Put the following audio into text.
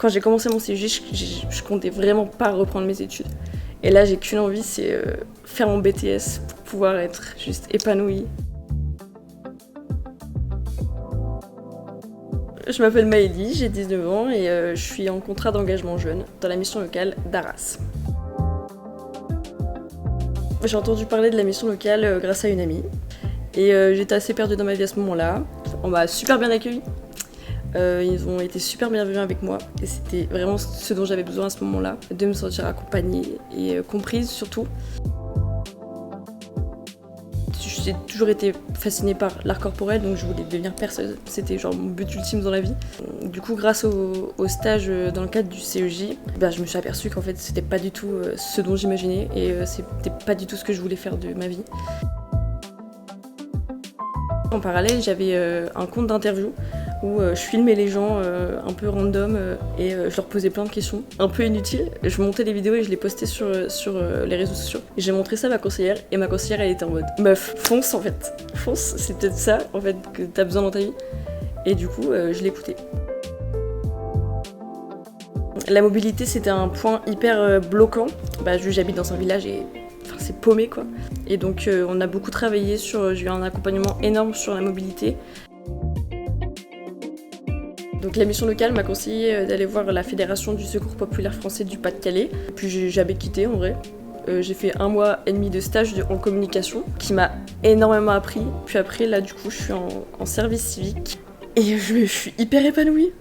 Quand j'ai commencé mon CUJ, je comptais vraiment pas reprendre mes études. Et là, j'ai qu'une envie, c'est faire mon BTS pour pouvoir être juste épanouie. Je m'appelle Maëlie, j'ai 19 ans et je suis en contrat d'engagement jeune dans la mission locale d'Arras. J'ai entendu parler de la mission locale grâce à une amie et j'étais assez perdue dans ma vie à ce moment-là. On m'a super bien accueillie. Ils ont été super bienveillants avec moi et c'était vraiment ce dont j'avais besoin à ce moment-là, de me sentir accompagnée et comprise surtout. J'ai toujours été fascinée par l'art corporel, donc je voulais devenir perceuse. C'était genre mon but ultime dans la vie. Du coup, grâce au stage dans le cadre du CEJ, je me suis aperçue qu'en fait c'était pas du tout ce dont j'imaginais et c'était pas du tout ce que je voulais faire de ma vie. En parallèle, j'avais un compte d'interview où je filmais les gens un peu random et je leur posais plein de questions un peu inutiles. Je montais des vidéos et je les postais sur les réseaux sociaux. Et j'ai montré ça à ma conseillère et ma conseillère elle était en mode meuf, fonce en fait. Fonce, c'est peut-être ça en fait que t'as besoin dans ta vie. Et du coup, je l'écoutais. La mobilité c'était un point hyper bloquant. J'habite dans un village et c'est paumé quoi. Et donc on a beaucoup travaillé j'ai eu un accompagnement énorme sur la mobilité. Donc la mission locale m'a conseillé d'aller voir la Fédération du Secours Populaire Français du Pas-de-Calais. Puis j'ai jamais quitté en vrai. J'ai fait 1 mois et demi de stage en communication qui m'a énormément appris. Puis après là du coup je suis en service civique et je suis hyper épanouie.